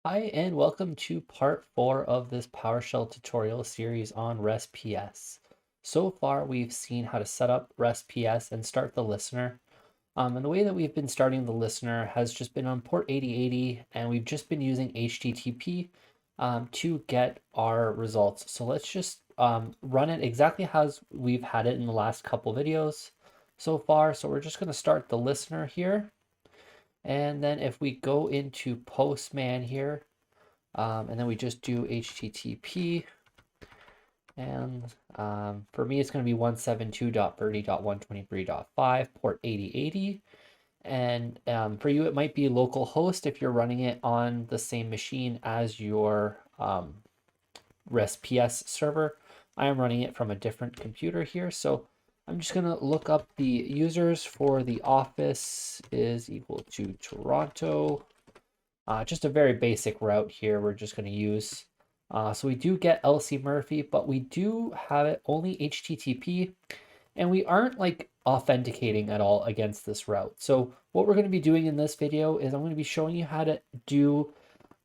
Hi, and welcome to part 4 of this PowerShell tutorial series on RestPS. So far, we've seen how to set up RestPS and start the listener. And the way that we've been starting the listener has just been on port 8080, and we've just been using HTTP to get our results. So let's just run it exactly as we've had it in the last couple videos so far. So we're just going to start the listener here. And then if we go into Postman here, and then we just do HTTP. And for me, it's going to be 172.30.123.5, port 8080. And for you, it might be localhost if you're running it on the same machine as your RestPS server. I am running it from a different computer here. So I'm just going to look up the users for the office is equal to Toronto. Just a very basic route here we're just going to use. So we do get LC Murphy, but we do have it only HTTP, and we aren't like authenticating at all against this route. So what we're going to be doing in this video is I'm going to be showing you how to do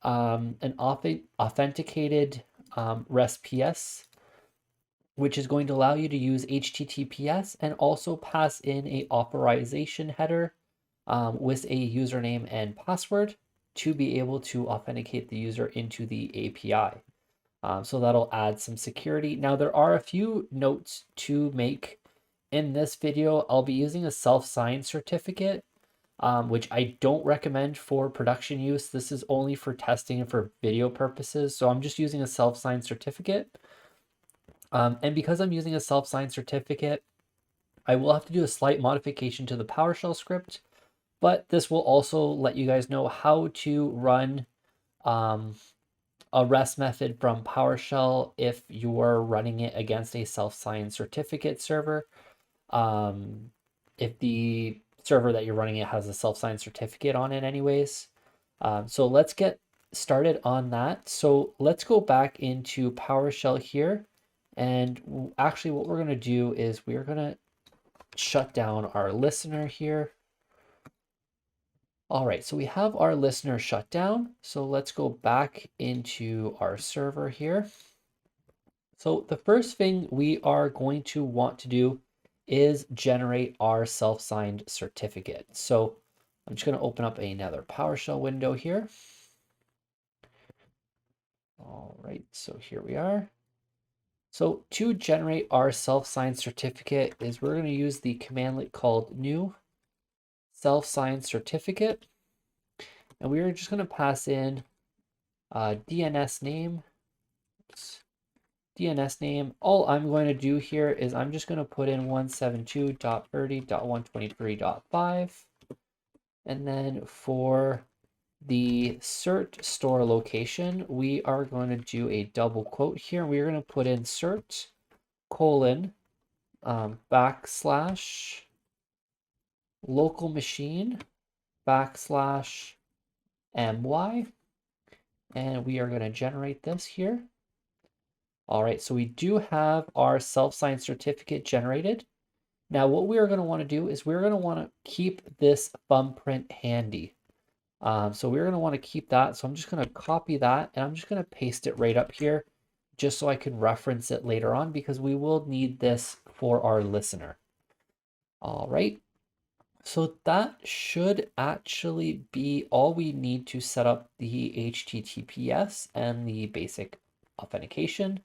an authenticated RestPS, which is going to allow you to use HTTPS and also pass in a authorization header with a username and password to be able to authenticate the user into the API. So that'll add some security. Now, there are a few notes to make in this video. I'll be using a self-signed certificate, which I don't recommend for production use. This is only for testing and for video purposes. So I'm just using a self-signed certificate. And because I'm using a self-signed certificate, I will have to do a slight modification to the PowerShell script, but this will also let you guys know how to run a REST method from PowerShell if you're running it against a self-signed certificate server. If the server that you're running it has a self-signed certificate on it anyways. So let's get started on that. So let's go back into PowerShell here. And actually what we're going to do is we're going to shut down our listener here. All right, so we have our listener shut down. So let's go back into our server here. So the first thing we are going to want to do is generate our self-signed certificate. So I'm just going to open up another PowerShell window here. All right, so here we are. So to generate our self-signed certificate is we're going to use the commandlet called new self-signed certificate. And we are just going to pass in DNS name. DNS name. All I'm going to do here is I'm just going to put in 172.30.123.5. And then for the cert store location, we are going to do a double quote here. We're going to put in cert : backslash local machine backslash my. And we are going to generate this here. All right, so we do have our self-signed certificate generated. Now, what we are going to want to do is we're going to want to keep this thumbprint handy. So we're going to want to keep that. So I'm just going to copy that and I'm just going to paste it right up here just so I can reference it later on because we will need this for our listener. All right. So that should actually be all we need to set up the HTTPS and the basic authentication.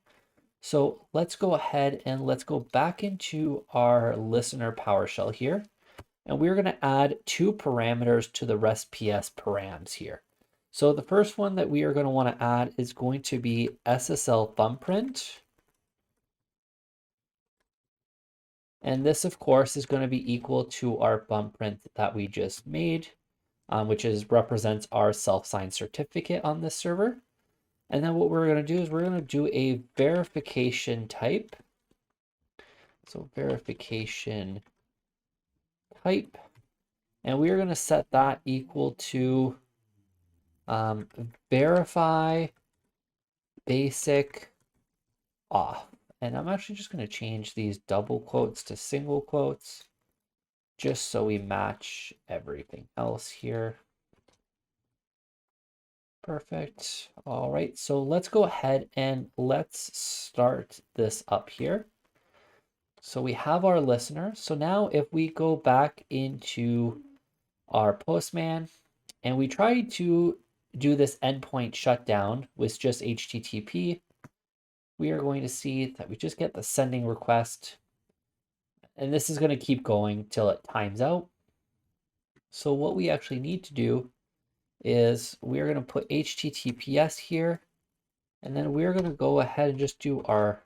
So let's go ahead and let's go back into our listener PowerShell here. And we're going to add two parameters to the RestPS params here. So the first one that we are going to want to add is going to be SSL thumbprint. And this, of course, is going to be equal to our thumbprint that we just made, which represents our self-signed certificate on this server. And then what we're going to do is we're going to do a verification type. So verification type. And we are going to set that equal to verify basic auth. And I'm actually just going to change these double quotes to single quotes just so we match everything else here. Perfect. All right, so let's go ahead and let's start this up here. So we have our listener. So now if we go back into our Postman and we try to do this endpoint shutdown with just HTTP, we are going to see that we just get the sending request. And this is going to keep going till it times out. So what we actually need to do is we're going to put HTTPS here. And then we're going to go ahead and just do our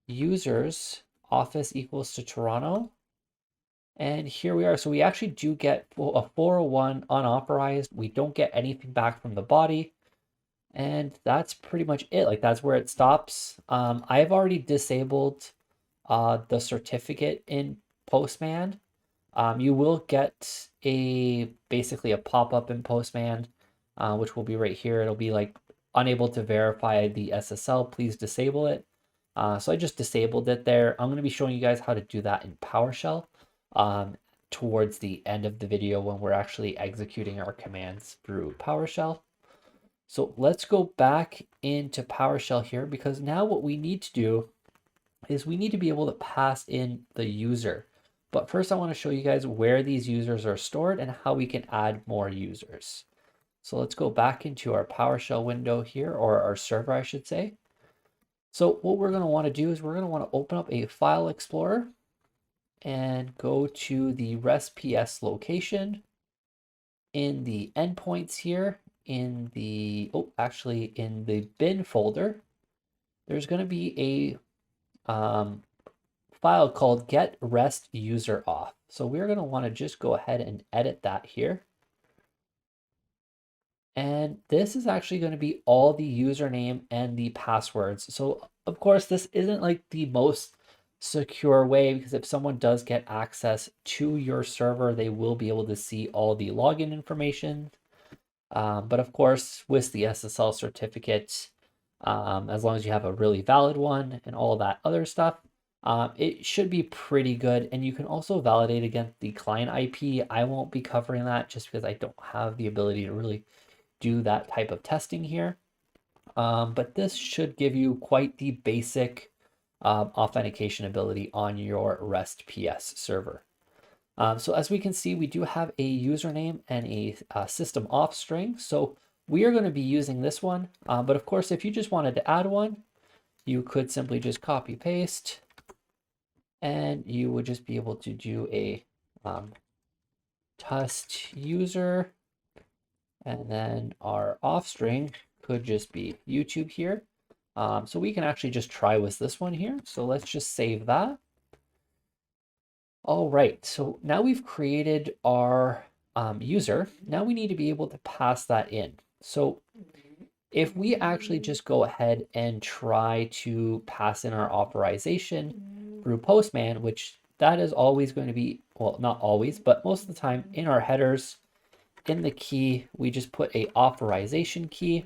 users office equals to Toronto. And here we are. So we actually do get a 401 unauthorized. We don't get anything back from the body. And that's pretty much it. Like that's where it stops. I've already disabled the certificate in Postman. You will get basically a pop-up in Postman, which will be right here. It'll be like unable to verify the SSL, please disable it. So I just disabled it there. I'm going to be showing you guys how to do that in PowerShell towards the end of the video when we're actually executing our commands through PowerShell. So let's go back into PowerShell here, because now what we need to do is we need to be able to pass in the user. But first I want to show you guys where these users are stored and how we can add more users. So let's go back into our PowerShell window here, or our server, I should say. So what we're going to want to do is we're going to want to open up a file explorer and go to the RestPS location in the endpoints here in the, in the bin folder. There's going to be a file called get rest user auth. So we're going to want to just go ahead and edit that here. And this is actually going to be all the username and the passwords. So of course, this isn't like the most secure way, because if someone does get access to your server, they will be able to see all the login information. But of course, with the SSL certificate, as long as you have a really valid one and all that other stuff, it should be pretty good. And you can also validate against the client IP. I won't be covering that just because I don't have the ability to really do that type of testing here. But this should give you quite the basic authentication ability on your RestPS server. So as we can see, we do have a username and a system auth string. So we are going to be using this one. But of course, if you just wanted to add one, you could simply just copy paste, and you would just be able to do a test user, and then our auth string could just be YouTube here. So we can actually just try with this one here. So let's just save that. All right, so now we've created our user. Now we need to be able to pass that in. So if we actually just go ahead and try to pass in our authorization through Postman, which that is always going to be, well, not always, but most of the time in our headers, in the key, we just put a authorization key.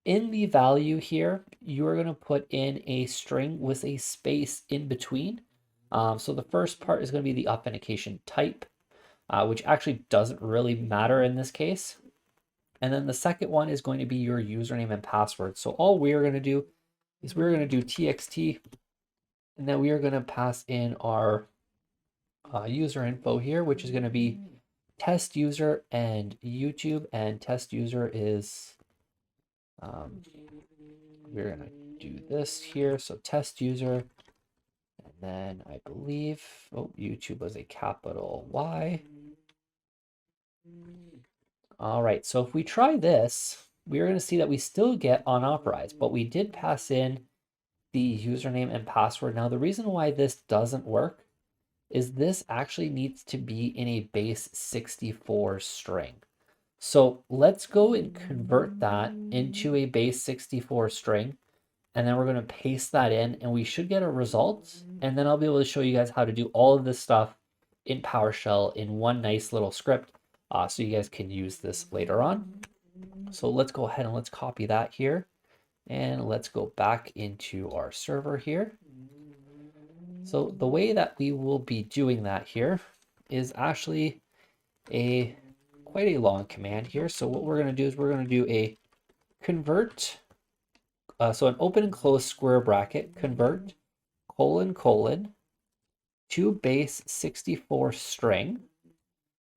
In the value here, you're going to put in a string with a space in between. So the first part is going to be the authentication type, which actually doesn't really matter in this case. And then the second one is going to be your username and password. So all we're going to do is we're going to do txt, and then we are going to pass in our user info here, which is going to be test user and YouTube. And test user is, we're going to do this here. So test user, and then I believe, YouTube was a capital Y. All right, so if we try this, we're going to see that we still get unauthorized, but we did pass in the username and password. Now, the reason why this doesn't work is this actually needs to be in a base 64 string. So let's go and convert that into a base 64 string, and then we're going to paste that in, and we should get a result. And then I'll be able to show you guys how to do all of this stuff in PowerShell in one nice little script, so you guys can use this later on. So let's go ahead and let's copy that here, and let's go back into our server here. So the way that we will be doing that here is actually a quite a long command here. So what we're going to do is we're going to do a convert. So an open and close square bracket, convert ::, to base 64 string.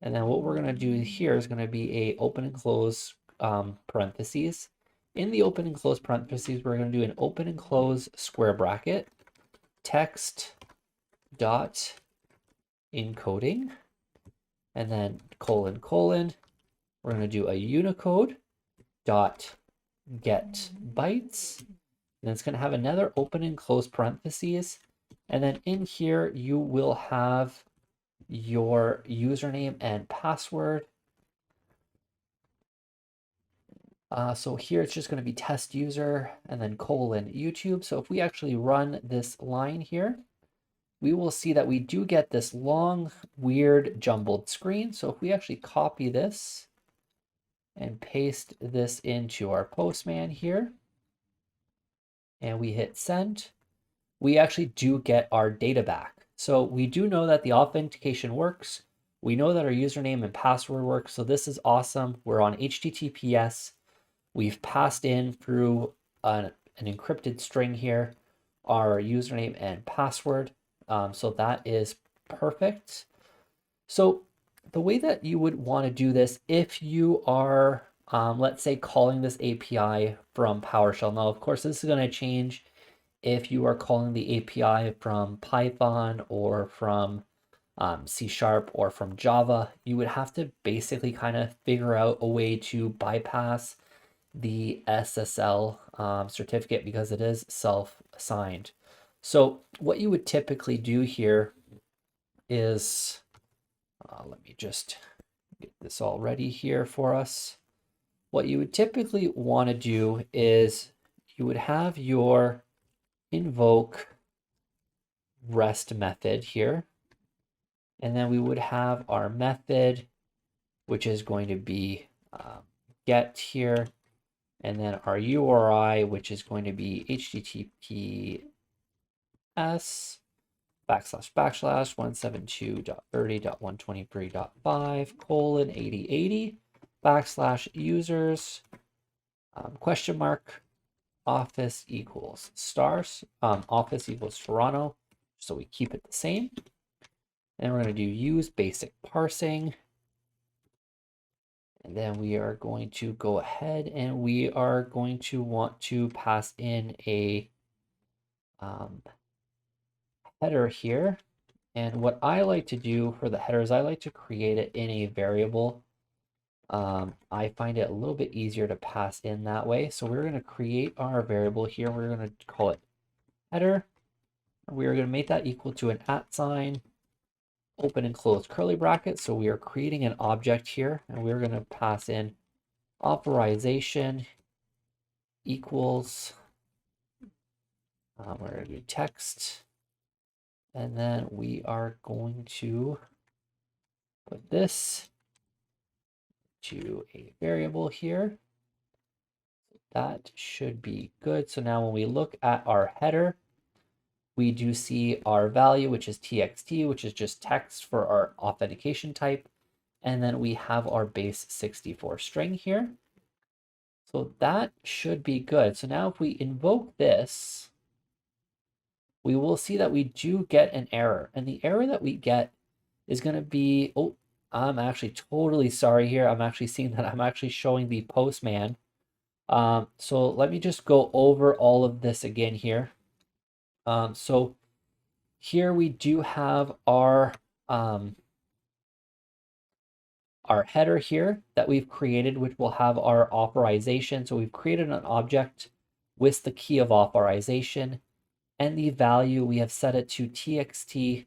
And then what we're going to do here is going to be a open and close parentheses. In the open and close parentheses, we're going to do an open and close square bracket, Text.Encoding, and then : we're going to do a Unicode.GetBytes, and it's going to have another open and close parentheses. And then in here, you will have your username and password. So here it's just going to be test user and then : YouTube. So if we actually run this line here, we will see that we do get this long, weird, jumbled screen. So if we actually copy this and paste this into our Postman here, and we hit send, we actually do get our data back. So we do know that the authentication works. We know that our username and password work. So this is awesome. We're on HTTPS. We've passed in through an encrypted string here our username and password. So that is perfect. So the way that you would want to do this, if you are, let's say, calling this API from PowerShell. Now, of course, this is going to change if you are calling the API from Python or from C# or from Java. You would have to basically kind of figure out a way to bypass the SSL certificate because it is self-signed. So what you would typically do here is, let me just get this all ready here for us. What you would typically want to do is you would have your invoke REST method here, and then we would have our method, which is going to be get here, and then our URI, which is going to be https //172.30.123.5:8080 / office equals stars, office equals Toronto. So we keep it the same. And we're going to do use basic parsing. And then we are going to go ahead and we are going to want to pass in a header here. And what I like to do for the header is I like to create it in a variable. I find it a little bit easier to pass in that way. So we're going to create our variable here. We're going to call it header. We are going to make that equal to an @ open and close curly bracket. So we are creating an object here, and we're going to pass in authorization equals, we're going to do text, and then we are going to put this to a variable here. That should be good. So now when we look at our header, we do see our value, which is txt, which is just text for our authentication type. And then we have our base 64 string here. So that should be good. So now if we invoke this, we will see that we do get an error. And the error that we get is going to be, oh, I'm actually totally sorry here. I'm actually seeing that I'm actually showing the Postman. So let me just go over all of this again here. So here we do have our header here that we've created, which will have our authorization. So we've created an object with the key of authorization, and the value we have set it to txt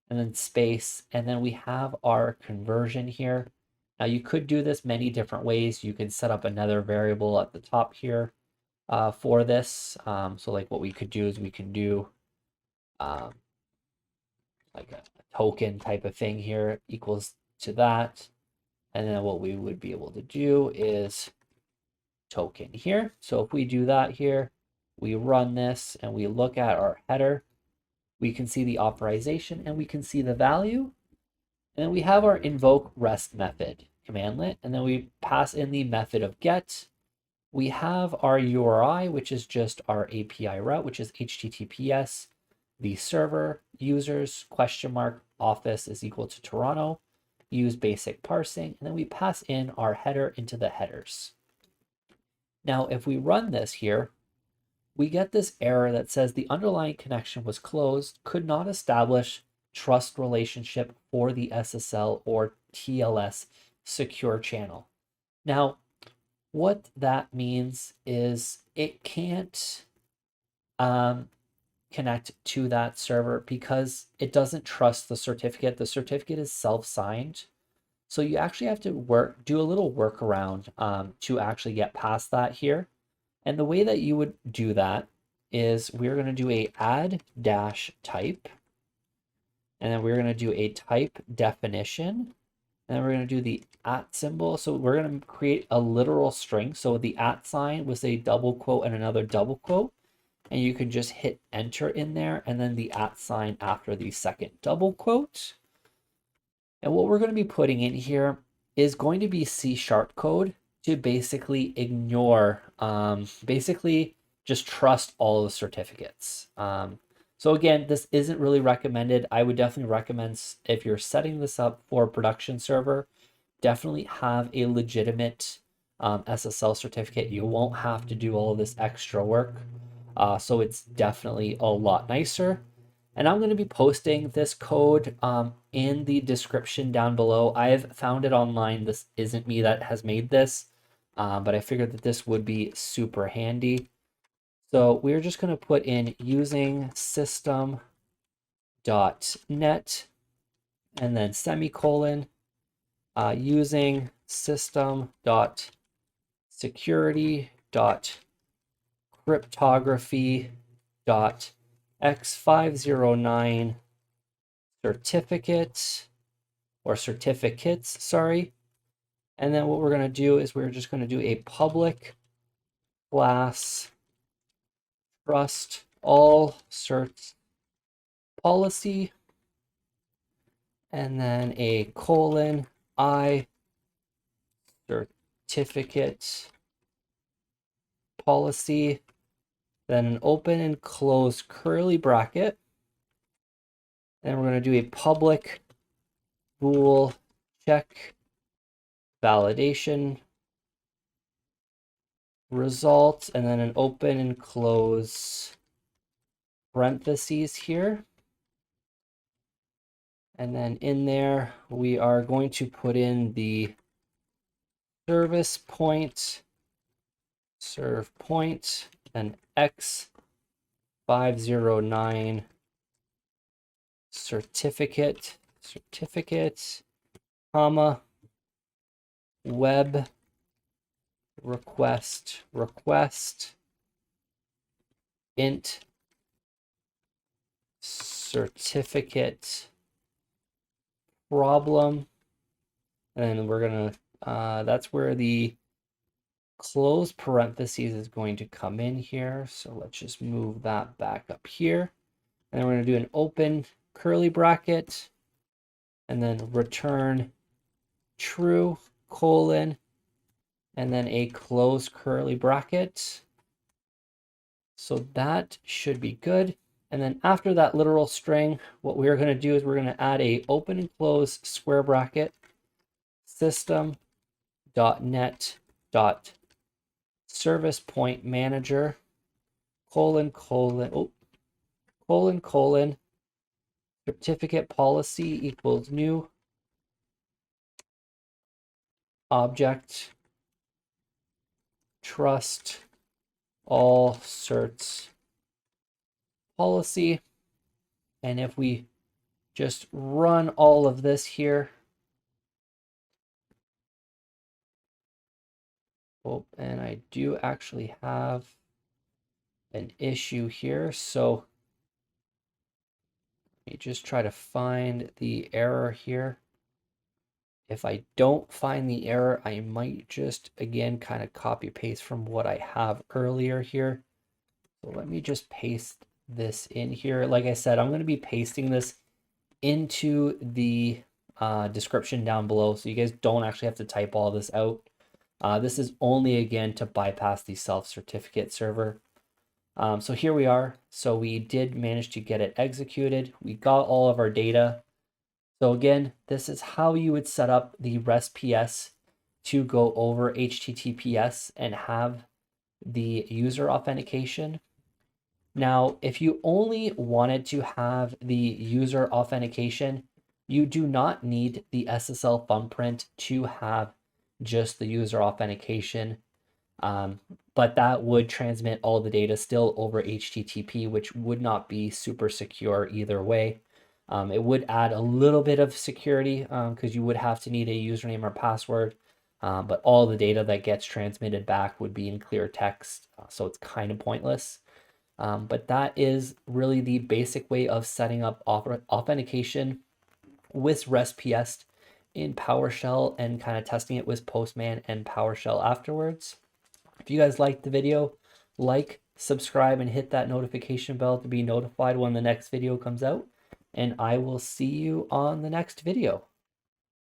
and then space, and then we have our conversion here. Now you could do this many different ways. You can set up another variable at the top here for this. So like what we could do is we can do like a token type of thing here equals to that. And then what we would be able to do is token here. So if we do that here, we run this and we look at our header, we can see the authorization and we can see the value. And then we have our invoke REST method commandlet, and then we pass in the method of get. We have our URI, which is just our API route, which is HTTPS, the server, users, office is equal to Toronto, use basic parsing, and then we pass in our header into the headers. Now, if we run this here, we get this error that says the underlying connection was closed, could not establish trust relationship for the SSL or TLS secure channel. Now, what that means is it can't connect to that server because it doesn't trust the certificate. The certificate is self-signed. So you actually have to do a little workaround to actually get past that here. And the way that you would do that is we're going to do a add-type, and then we're going to do a type definition, and then we're going to do the @ symbol. So we're going to create a literal string. So the @ sign with a double quote and another double quote, and you can just hit enter in there, and then the @ sign after the second double quote. And what we're going to be putting in here is going to be C# code to basically ignore, basically just trust all the certificates. So again, this isn't really recommended. I would definitely recommend, if you're setting this up for a production server, definitely have a legitimate SSL certificate. You won't have to do all of this extra work. So it's definitely a lot nicer. And I'm going to be posting this code in the description down below. I've found it online. This isn't me that has made this, but I figured that this would be super handy. So we're just going to put in using system.net and then semicolon, using system.security.cryptography.x509 certificate or certificates, sorry. And then what we're going to do is we're just going to do a public class TrustAllCertsPolicy, and then a colon I certificate policy, then an open and close curly bracket. And we're going to do a public bool check validation result, and then an open and close parentheses here. And then in there, we are going to put in the ServicePoint, srvPoint, and X509 certificate, comma, WebRequest, int, certificate problem, and then we're gonna that's where the close parentheses is going to come in here. So let's just move that back up here, and then we're going to do an open curly bracket and then return true colon and then a close curly bracket. So that should be good. And then after that literal string, what we're going to do is we're going to add a open and close square bracket, system.net.ServicePointManager, colon, certificate policy equals new object trust all certs policy. And if we just run all of this here, oh, and I do actually have an issue here, so let me just try to find the error here. If I don't find the error, I might just again kind of copy paste from what I have earlier here. So let me just paste this in here. Like I said, I'm going to be pasting this into the description down below, so you guys don't actually have to type all this out. This is only, again, to bypass the self-certificate server. So here we are. So we did manage to get it executed. We got all of our data. So again, this is how you would set up the RestPS to go over HTTPS and have the user authentication. Now, if you only wanted to have the user authentication, you do not need the SSL thumbprint to have just the user authentication. But that would transmit all the data still over HTTP, which would not be super secure either way. It would add a little bit of security because you would have to need a username or password, but all the data that gets transmitted back would be in clear text, so it's kind of pointless. But that is really the basic way of setting up authentication with RestPS in PowerShell and kind of testing it with Postman and PowerShell afterwards. If you guys liked the video, like, subscribe, and hit that notification bell to be notified when the next video comes out. And I will see you on the next video.